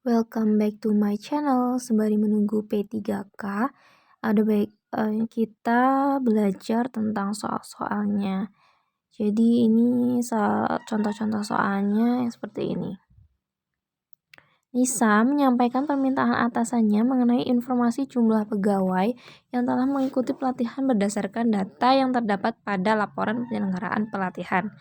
Welcome back to my channel. Sembari menunggu P3K, kita belajar tentang soal-soalnya. Jadi ini contoh-contoh soalnya yang seperti ini. Nisa menyampaikan permintaan atasannya mengenai informasi jumlah pegawai yang telah mengikuti pelatihan berdasarkan data yang terdapat pada laporan penyelenggaraan pelatihan.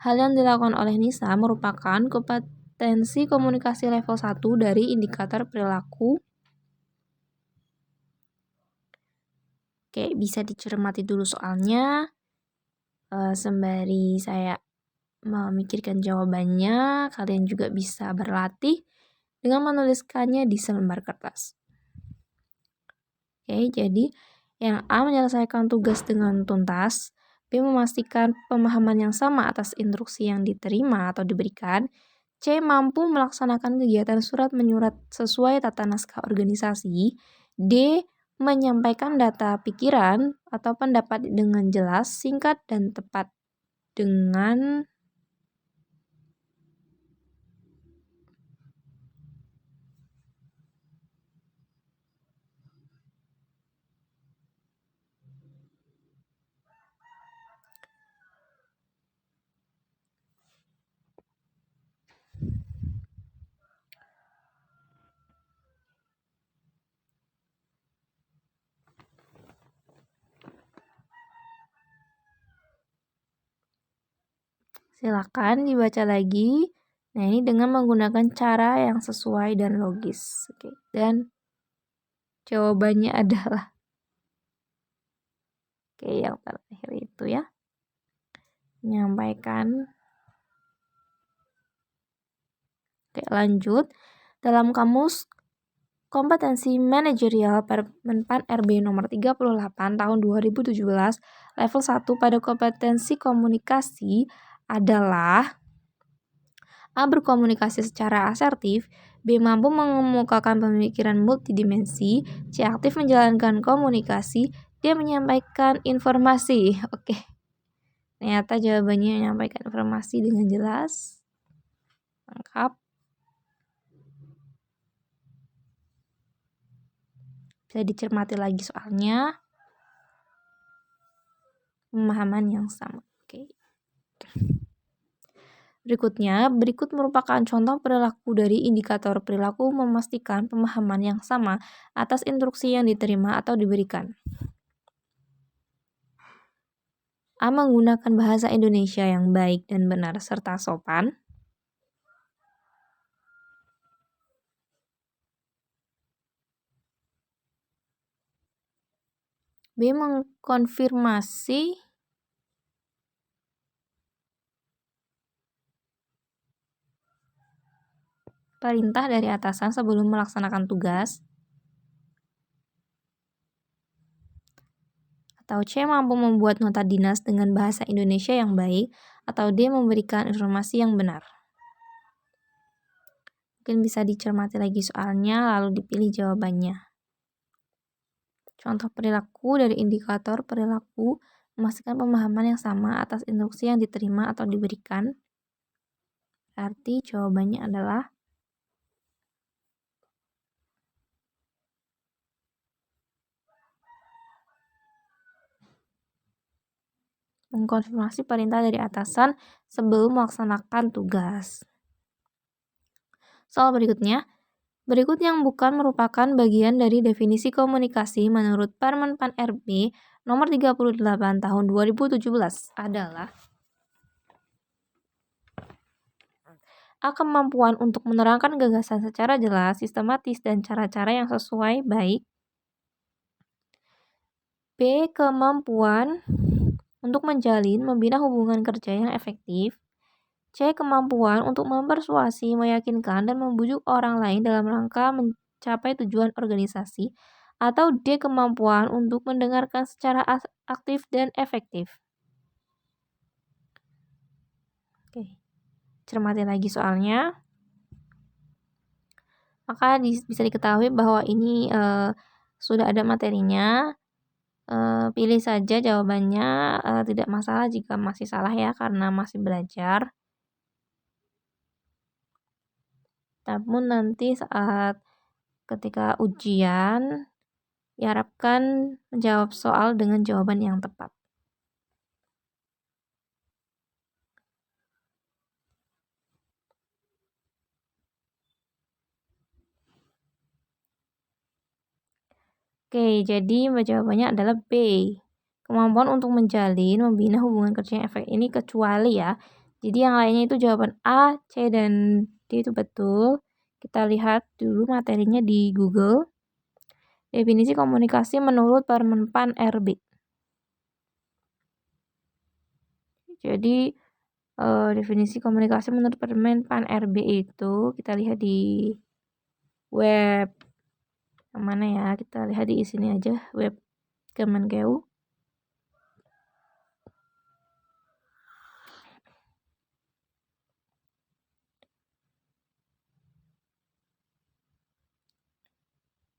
Hal yang dilakukan oleh Nisa merupakan kompetensi komunikasi level 1 dari indikator perilaku. Oke, bisa dicermati dulu soalnya sembari saya memikirkan jawabannya. Kalian juga bisa berlatih dengan menuliskannya di selembar kertas. Oke, jadi yang A menyelesaikan tugas dengan tuntas, B memastikan pemahaman yang sama atas instruksi yang diterima atau diberikan, C mampu melaksanakan kegiatan surat menyurat sesuai tata naskah organisasi, D menyampaikan data pikiran atau pendapat dengan jelas, singkat, dan tepat dengan silakan dibaca lagi. Nah, ini dengan menggunakan cara yang sesuai dan logis. Oke, dan jawabannya adalah yang terakhir itu ya. Menyampaikan. Oke, lanjut. Dalam kamus kompetensi manajerial Menpan RB nomor 38 tahun 2017 level 1 pada kompetensi komunikasi adalah A. Berkomunikasi secara asertif, B. Mampu mengemukakan pemikiran multidimensi, C. Aktif menjalankan komunikasi, D. Menyampaikan informasi. Oke, ternyata jawabannya menyampaikan informasi dengan jelas, lengkap. Bisa dicermati lagi soalnya. Pemahaman yang sama. Oke. Berikut merupakan contoh perilaku dari indikator perilaku memastikan pemahaman yang sama atas instruksi yang diterima atau diberikan. A. Menggunakan bahasa Indonesia yang baik dan benar serta sopan. B. Mengkonfirmasi perintah dari atasan sebelum melaksanakan tugas. Atau C. Mampu membuat nota dinas dengan bahasa Indonesia yang baik. Atau D. Memberikan informasi yang benar. Mungkin bisa dicermati lagi soalnya lalu dipilih jawabannya. Contoh perilaku dari indikator perilaku memastikan pemahaman yang sama atas instruksi yang diterima atau diberikan. Berarti jawabannya adalah mengkonfirmasi perintah dari atasan sebelum melaksanakan tugas. Soal berikutnya, berikut yang bukan merupakan bagian dari definisi komunikasi menurut Permenpan RB nomor 38 tahun 2017 adalah A. Kemampuan untuk menerangkan gagasan secara jelas, sistematis, dan cara-cara yang sesuai baik. B. Kemampuan untuk menjalin, membina hubungan kerja yang efektif. C. Kemampuan untuk mempersuasi, meyakinkan, dan membujuk orang lain dalam rangka mencapai tujuan organisasi. Atau D. Kemampuan untuk mendengarkan secara aktif dan efektif. Oke, cermati lagi soalnya. Maka bisa diketahui bahwa ini sudah ada materinya. Pilih saja jawabannya, tidak masalah jika masih salah ya, karena masih belajar. Namun nanti saat ketika ujian diharapkan menjawab soal dengan jawaban yang tepat. Oke, jadi jawabannya adalah B. Kemampuan untuk menjalin, membina hubungan kerja yang efektif ini kecuali ya. Jadi yang lainnya itu jawaban A, C, dan D itu betul. Kita lihat dulu materinya di Google. Definisi komunikasi menurut Permenpan RB. Jadi definisi komunikasi menurut Permenpan RB itu kita lihat di web yang mana ya? Kita lihat di sini aja, web Kemenkeu.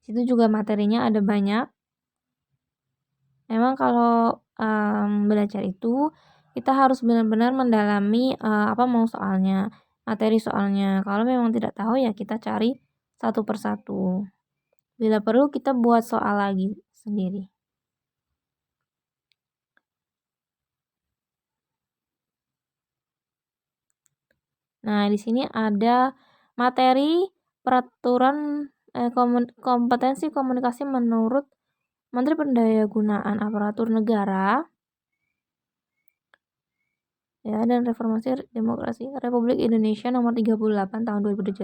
Situ juga materinya ada banyak. Memang kalau belajar itu kita harus benar-benar mendalami apa mau soalnya, materi soalnya. Kalau memang tidak tahu ya kita cari satu persatu. Bila perlu kita buat soal lagi sendiri. Nah, di sini ada materi peraturan kompetensi komunikasi menurut Menteri Pendayagunaan Aparatur Negara ya dan Reformasi Demokrasi Republik Indonesia nomor 38 tahun 2017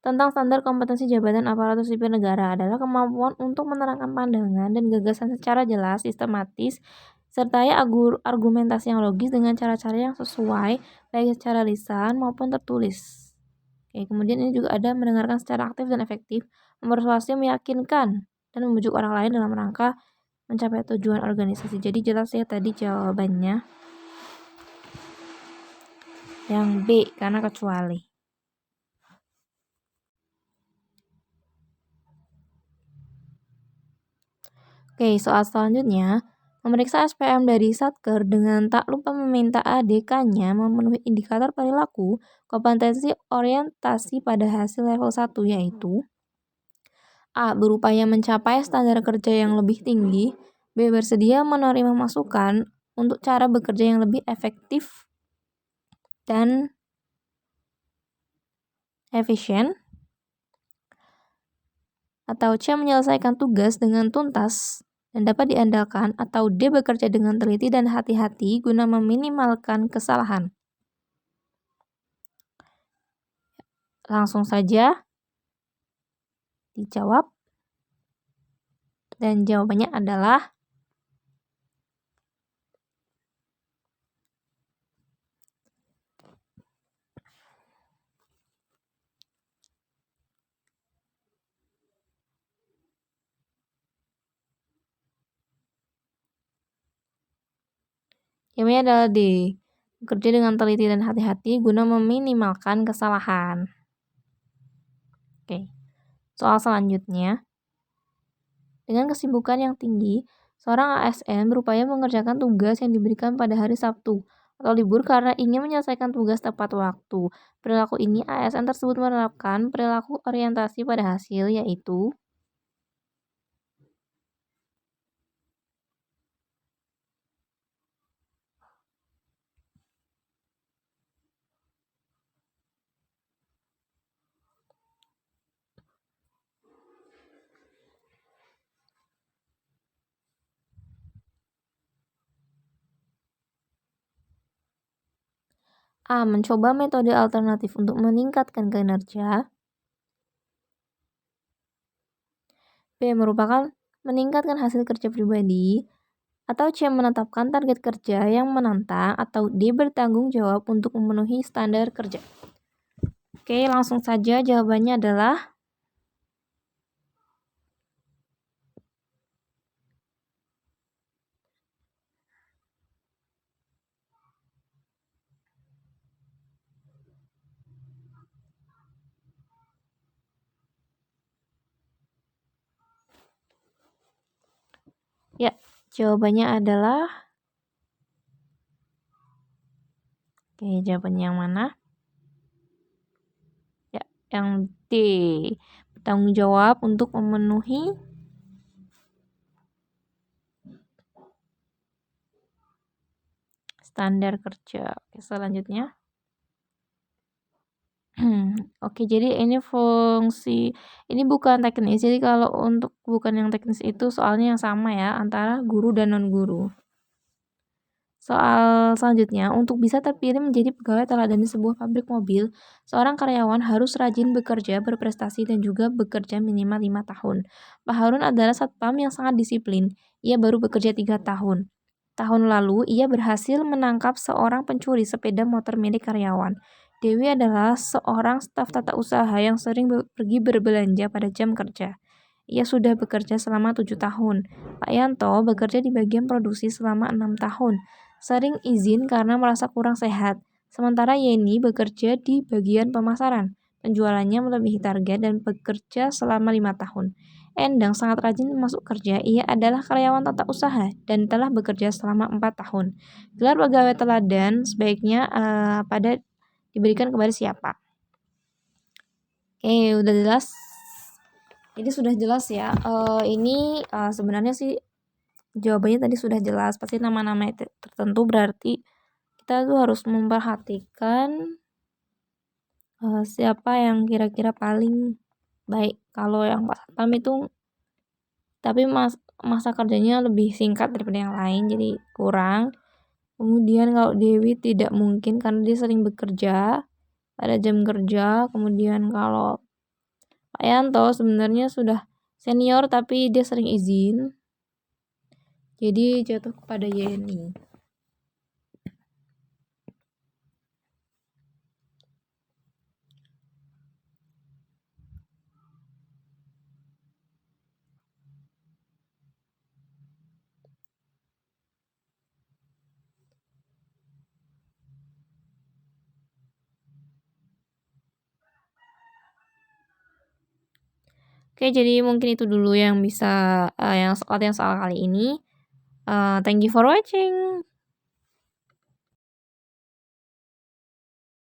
tentang standar kompetensi jabatan aparatur sipil negara adalah kemampuan untuk menerangkan pandangan dan gagasan secara jelas, sistematis, serta argumentasi yang logis dengan cara-cara yang sesuai, baik secara lisan maupun tertulis. Oke, kemudian ini juga ada mendengarkan secara aktif dan efektif, mempersuasi, meyakinkan, dan membujuk orang lain dalam rangka mencapai tujuan organisasi. Jadi jelas ya tadi jawabannya yang B karena kecuali. Oke, soal selanjutnya. Memeriksa SPM dari Satker dengan tak lupa meminta ADK-nya memenuhi indikator perilaku kompetensi orientasi pada hasil level 1 yaitu A. Berupaya mencapai standar kerja yang lebih tinggi. B. Bersedia menerima masukan untuk cara bekerja yang lebih efektif dan efisien. Atau C. Menyelesaikan tugas dengan tuntas dan dapat diandalkan, atau D. Bekerja dengan teliti dan hati-hati guna meminimalkan kesalahan. Langsung saja dijawab. Dan jawabannya adalah jawabannya adalah D. Bekerja dengan teliti dan hati-hati guna meminimalkan kesalahan. Oke. Soal selanjutnya. Dengan kesibukan yang tinggi, seorang ASN berupaya mengerjakan tugas yang diberikan pada hari Sabtu atau libur karena ingin menyelesaikan tugas tepat waktu. Perilaku ini ASN tersebut menerapkan perilaku orientasi pada hasil yaitu A. Mencoba metode alternatif untuk meningkatkan kinerja. B. Merupakan meningkatkan hasil kerja pribadi. Atau C. Menetapkan target kerja yang menantang. Atau D. Bertanggung jawab untuk memenuhi standar kerja. Oke, langsung saja jawabannya adalah ya, jawabannya adalah oke, jawabannya yang mana? Ya, Yang D, bertanggung jawab untuk memenuhi standar kerja. Oke, selanjutnya. Oke, jadi ini fungsi, ini bukan teknis. Jadi kalau untuk bukan yang teknis itu soalnya yang sama ya antara guru dan non-guru. Soal selanjutnya, untuk bisa terpilih menjadi pegawai teladan di sebuah pabrik mobil, seorang karyawan harus rajin bekerja, berprestasi, dan juga bekerja minimal 5 tahun. Pak Harun adalah satpam yang sangat disiplin. Ia baru bekerja 3 tahun. Tahun lalu, ia berhasil menangkap seorang pencuri sepeda motor milik karyawan. Dewi adalah seorang staf tata usaha yang sering pergi berbelanja pada jam kerja. Ia sudah bekerja selama 7 tahun. Pak Yanto bekerja di bagian produksi selama 6 tahun. Sering izin karena merasa kurang sehat. Sementara Yeni bekerja di bagian pemasaran. Penjualannya melebihi target dan bekerja selama 5 tahun. Endang sangat rajin masuk kerja. Ia adalah karyawan tata usaha dan telah bekerja selama 4 tahun. Gelar pegawai teladan sebaiknya diberikan kepada siapa? Oke, udah jelas. Jadi sudah jelas ya. Ini sebenarnya sih jawabannya tadi sudah jelas. Pasti nama-nama tertentu berarti kita tuh harus memperhatikan siapa yang kira-kira paling baik. Kalau yang Pak Satpam itu tapi masa kerjanya lebih singkat daripada yang lain, jadi kurang. Kemudian kalau Dewi tidak mungkin karena dia sering bekerja pada jam kerja. Kemudian kalau Pak Yanto sebenarnya sudah senior tapi dia sering izin. Jadi jatuh kepada Yeni. Oke, jadi mungkin itu dulu yang bisa yang soal kali ini. Thank you for watching.